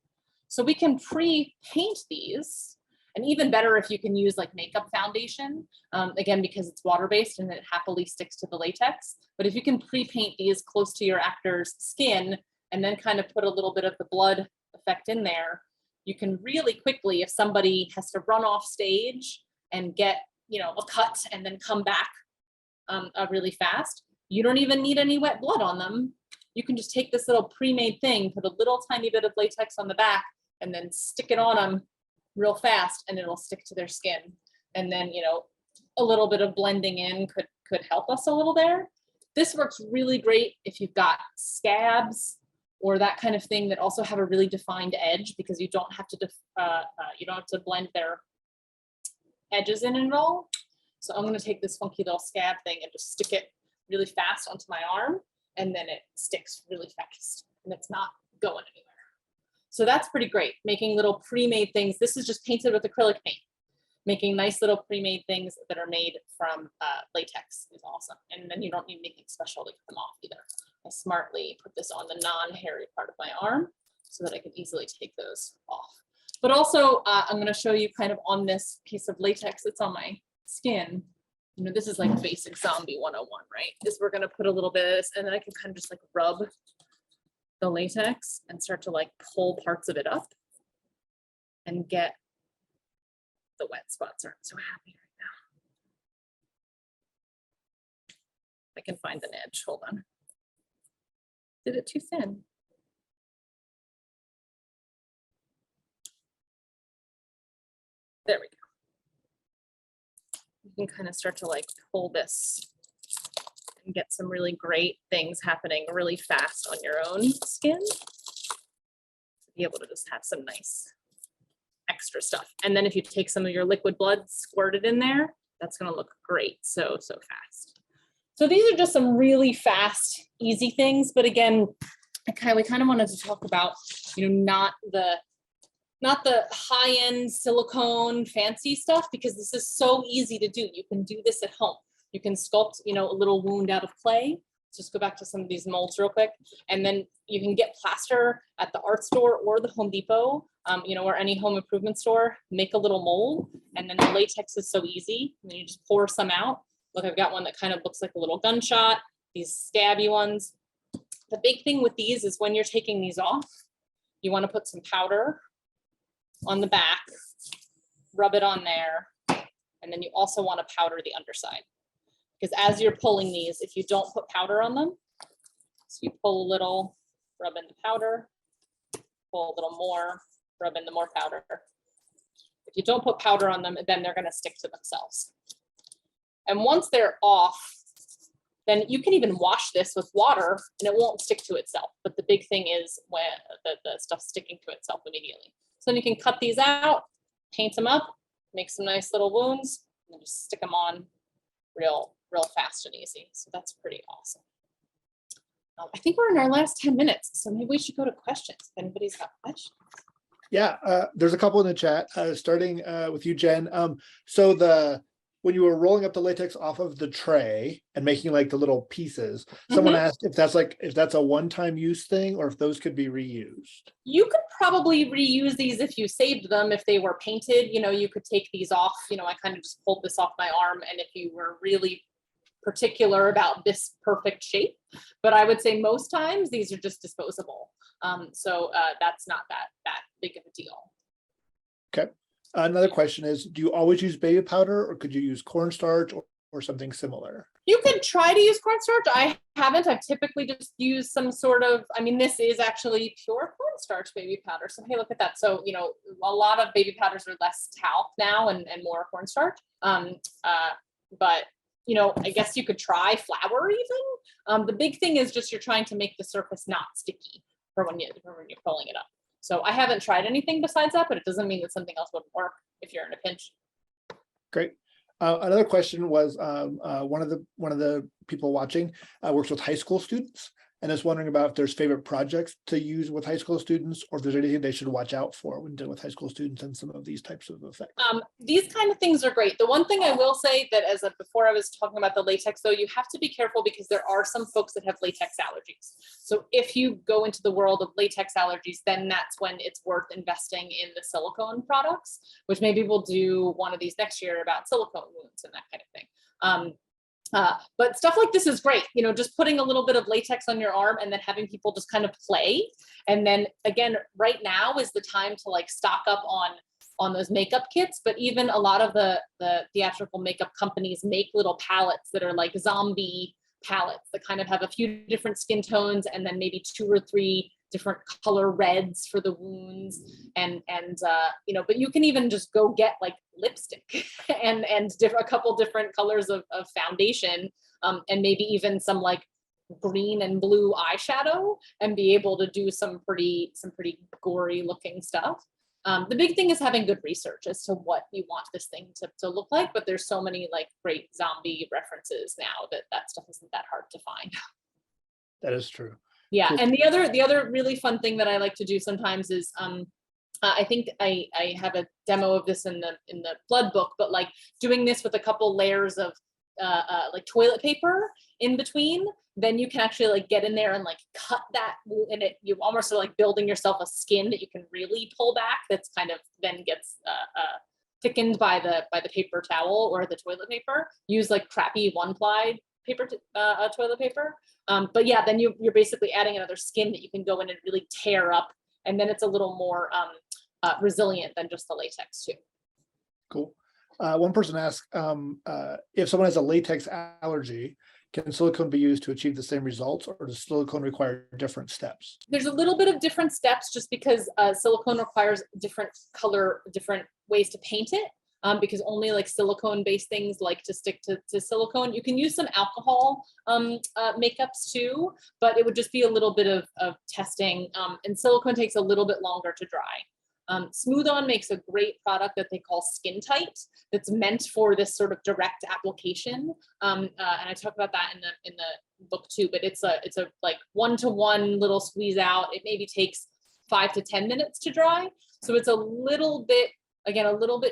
So we can pre-paint these, and even better if you can use like makeup foundation, again, because it's water-based and it happily sticks to the latex. But if you can pre-paint these close to your actor's skin and then kind of put a little bit of the blood effect in there, you can really quickly, if somebody has to run off stage and get, you know, a cut and then come back really fast, you don't even need any wet blood on them. You can just take this little pre-made thing, put a little tiny bit of latex on the back, and then stick it on them real fast, and it'll stick to their skin. And then, you know, a little bit of blending in could help us a little there. This works really great if you've got scabs or that kind of thing that also have a really defined edge, because you don't have to blend their edges in at all. So I'm going to take this funky little scab thing and just stick it really fast onto my arm, and then it sticks really fast and it's not going anywhere. So that's pretty great, making little pre-made things. This is just painted with acrylic paint. Making nice little pre-made things that are made from latex is awesome. And then you don't need anything special to get them off either. I smartly put this on the non-hairy part of my arm so that I can easily take those off. But also, I'm going to show you kind of on this piece of latex that's on my skin. You know, this is like basic zombie 101, right? Is we're going to put a little bit of this, and then I can kind of just like rub the latex and start to like pull parts of it up and get the wet spots. Aren't so happy right now. I can find an edge. Hold on. Did it too thin? There we go. You can kind of start to like pull this and get some really great things happening really fast on your own skin. Be able to just have some nice extra stuff. And then if you take some of your liquid blood, squirt it in there, that's going to look great. So fast. So these are just some really fast, easy things. But again, we kind of wanted to talk about, you know, not the high-end silicone fancy stuff, because this is so easy to do. You can do this at home. You can sculpt, you know, a little wound out of clay. Let's just go back to some of these molds real quick. And then you can get plaster at the art store or the Home Depot, you know, or any home improvement store. Make a little mold, and then the latex is so easy. And then you just pour some out. Look, I've got one that kind of looks like a little gunshot, these scabby ones. The big thing with these is when you're taking these off, you want to put some powder on the back, rub it on there, and then you also want to powder the underside. Because as you're pulling these, if you don't put powder on them, so you pull a little, rub in the powder, pull a little more, rub in the more powder. If you don't put powder on them, then they're going to stick to themselves. And once they're off, then you can even wash this with water and it won't stick to itself. But the big thing is when the stuff's sticking to itself immediately. So then you can cut these out, paint them up, make some nice little wounds, and just stick them on real fast and easy. So that's pretty awesome. I think we're in our last 10 minutes, so maybe we should go to questions if anybody's got questions. Yeah, there's a couple in the chat, starting with you, Jen. So when you were rolling up the latex off of the tray and making like the little pieces, someone asked if that's a one-time use thing or if those could be reused. You could probably reuse these if you saved them, if they were painted, you could take these off. I kind of just pulled this off my arm, and if you were really particular about this perfect shape, but I would say most times these are just disposable. So that's not that big of a deal. Okay. Another question is, do you always use baby powder, or could you use cornstarch or something similar? You could try to use cornstarch. I haven't. I've typically just used some sort of, this is actually pure cornstarch baby powder. So hey, look at that. So, a lot of baby powders are less talc now and more cornstarch. But I guess you could try flour even. The big thing is just you're trying to make the surface not sticky for when you're pulling it up. So I haven't tried anything besides that, but it doesn't mean that something else wouldn't work if you're in a pinch. Great. Another question was one of the people watching works with high school students, and is wondering about if there's favorite projects to use with high school students, or if there's anything they should watch out for when dealing with high school students and some of these types of effects. These kind of things are great. The one thing I will say that before I was talking about the latex, though, you have to be careful because there are some folks that have latex allergies. So if you go into the world of latex allergies, then that's when it's worth investing in the silicone products, which maybe we'll do one of these next year about silicone wounds and that kind of thing. But stuff like this is great, just putting a little bit of latex on your arm and then having people just kind of play. And then again, right now is the time to like stock up on those makeup kits, but even a lot of the theatrical makeup companies make little palettes that are like zombie palettes that kind of have a few different skin tones and then maybe 2 or 3 different color reds for the wounds, and but you can even just go get like lipstick and a couple different colors of foundation, and maybe even some like green and blue eyeshadow, and be able to do some pretty gory looking stuff. The big thing is having good research as to what you want this thing to look like, but there's so many like great zombie references now that stuff isn't that hard to find. That is true. Yeah, Cool. and the other really fun thing that I like to do sometimes is I think I have a demo of this in the blood book, but like doing this with a couple layers of like toilet paper in between, then you can actually like get in there and like cut that, and you almost are like building yourself a skin that you can really pull back. That's kind of then gets thickened by the paper towel or the toilet paper. Use like crappy 1-ply paper toilet paper. But yeah, then you're basically adding another skin that you can go in and really tear up, and then it's a little more resilient than just the latex too. Cool. One person asked if someone has a latex allergy, can silicone be used to achieve the same results, or does silicone require different steps? There's a little bit of different steps just because silicone requires different ways to paint it. Because only like silicone-based things like to stick to silicone. You can use some alcohol makeups too, but it would just be a little bit of testing. And silicone takes a little bit longer to dry. Smooth On makes a great product that they call Skin Tight that's meant for this sort of direct application. And I talk about that in the book too, but it's a like 1-to-1 little squeeze out. It maybe takes 5 to 10 minutes to dry. So it's a little bit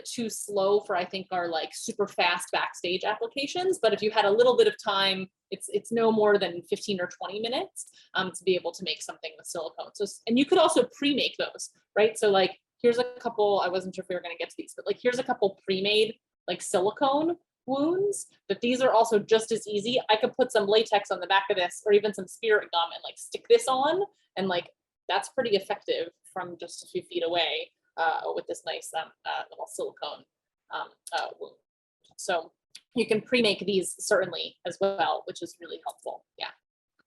too slow for, I think, our like super fast backstage applications. But if you had a little bit of time, it's no more than 15 or 20 minutes to be able to make something with silicone. So, and you could also pre-make those, right? So like, here's a couple, I wasn't sure if we were gonna get to these, but like, here's a couple pre-made like silicone wounds, but these are also just as easy. I could put some latex on the back of this, or even some spirit gum, and like stick this on, and like, that's pretty effective from just a few feet away. With this nice little silicone wound. So you can pre-make these certainly as well, which is really helpful. Yeah.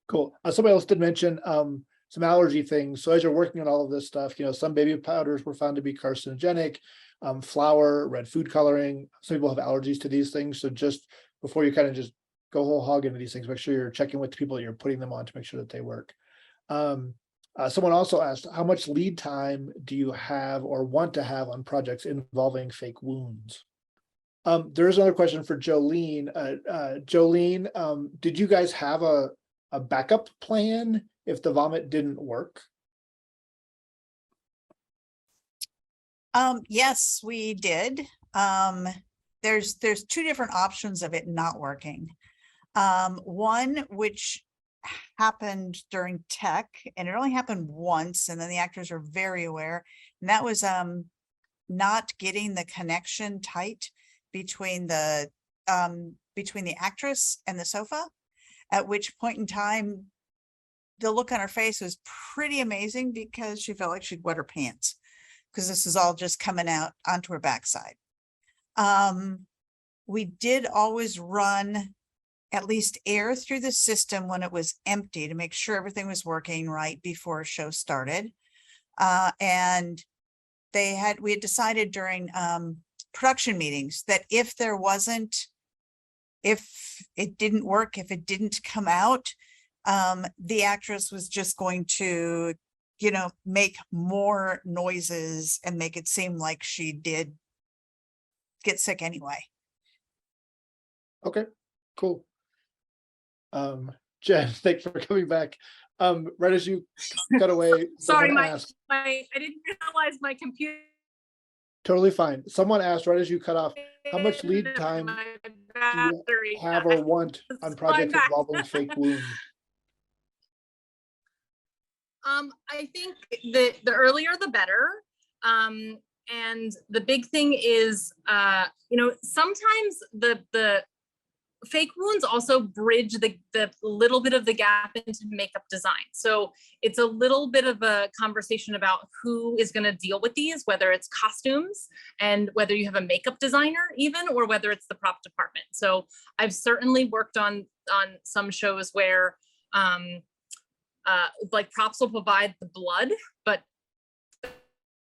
Cool. Somebody else did mention some allergy things. So as you're working on all of this stuff, some baby powders were found to be carcinogenic, flour, red food coloring. Some people have allergies to these things. So just before you kind of just go whole hog into these things, make sure you're checking with the people that you're putting them on to make sure that they work. Someone also asked, how much lead time do you have or want to have on projects involving fake wounds? There is another question for Jolene. Jolene, did you guys have a backup plan if the vomit didn't work? Yes, we did. There's two different options of it not working. One which happened during tech, and it only happened once, and then the actors are very aware, and that was not getting the connection tight between the actress and the sofa, at which point in time the look on her face was pretty amazing because she felt like she'd wet her pants because this is all just coming out onto her backside. We did always run at least air through the system when it was empty to make sure everything was working right before a show started. And we had decided during production meetings that if it didn't work, if it didn't come out, the actress was just going to, make more noises and make it seem like she did get sick anyway. Okay, cool. Jen, thanks for coming back. Right as you got away, Sorry, someone I asked, didn't realize my computer. totally fine. Someone asked right as you cut off, how much lead time My do you battery have or died. want on So I'm projects back. involving fake wounds? I think the earlier the better. And the big thing is, sometimes the fake wounds also bridge the little bit of the gap into makeup design. So it's a little bit of a conversation about who is going to deal with these, whether it's costumes and whether you have a makeup designer even, or whether it's the prop department. So I've certainly worked on some shows where like props will provide the blood, but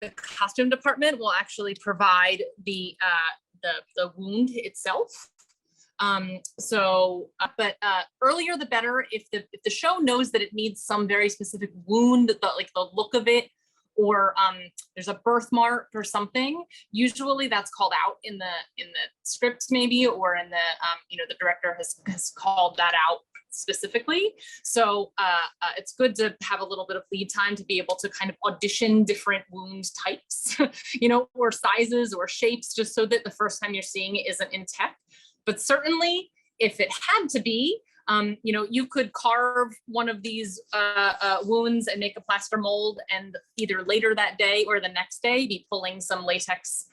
the costume department will actually provide the wound itself. But earlier the better. If the show knows that it needs some very specific wound, like the look of it, or there's a birthmark or something, usually that's called out in the script maybe, or in the the director has called that out specifically. So it's good to have a little bit of lead time to be able to kind of audition different wound types, or sizes or shapes, just so that the first time you're seeing it isn't in tech. But certainly if it had to be, you could carve one of these wounds and make a plaster mold, and either later that day or the next day be pulling some latex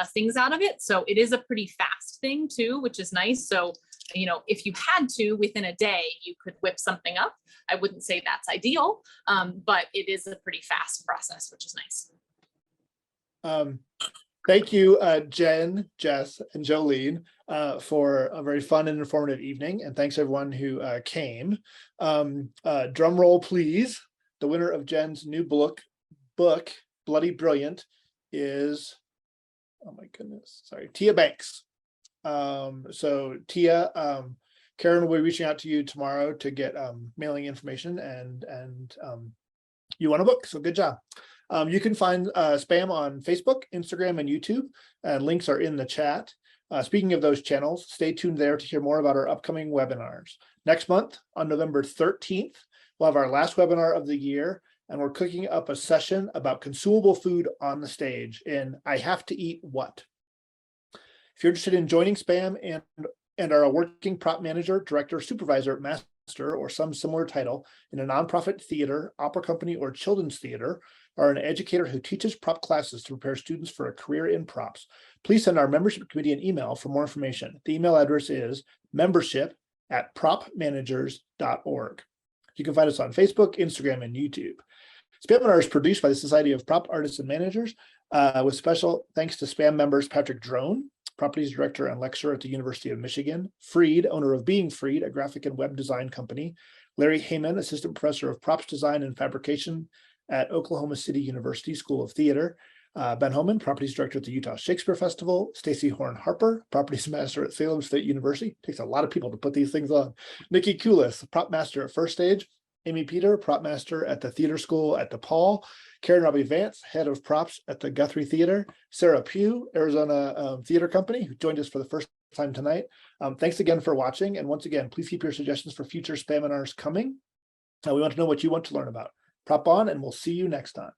things out of it. So it is a pretty fast thing too, which is nice. So, if you had to, within a day, you could whip something up. I wouldn't say that's ideal, but it is a pretty fast process, which is nice. Thank you, Jen, Jess, and Jolene, for a very fun and informative evening. And thanks everyone who came. Drum roll, please. The winner of Jen's new book, Bloody Brilliant, is, oh my goodness, sorry, Tia Banks. So Tia, Karen will be reaching out to you tomorrow to get mailing information, and you won a book, so good job. You can find Spam on Facebook, Instagram, and YouTube, and links are in the chat. Speaking of those channels, stay tuned there to hear more about our upcoming webinars. Next month, on November 13th, we'll have our last webinar of the year, and we're cooking up a session about consumable food on the stage in I Have to Eat What? If you're interested in joining Spam and are a working prop manager, director, supervisor, master, or some similar title in a nonprofit theater, opera company, or children's theater, or an educator who teaches prop classes to prepare students for a career in props, please send our membership committee an email for more information. The email address is membership@propmanagers.org. You can find us on Facebook, Instagram, and YouTube. Spaminar is produced by the Society of Prop Artists and Managers, with special thanks to Spam members Patrick Drone, Properties Director and Lecturer at the University of Michigan, Freed, owner of Being Freed, a graphic and web design company, Larry Heyman, Assistant Professor of Props Design and Fabrication at Oklahoma City University School of Theater, Ben Homan, Properties Director at the Utah Shakespeare Festival, Stacy Horn Harper, Properties Master at Salem State University, takes a lot of people to put these things on, Nikki Kulis, Prop Master at First Stage, Amy Peter, prop master at the theater school at DePaul, Karen Robbie Vance, head of props at the Guthrie Theater, Sarah Pugh, Arizona Theater Company, who joined us for the first time tonight. Thanks again for watching. And once again, please keep your suggestions for future Spaminars coming. We want to know what you want to learn about. Prop on, and we'll see you next time.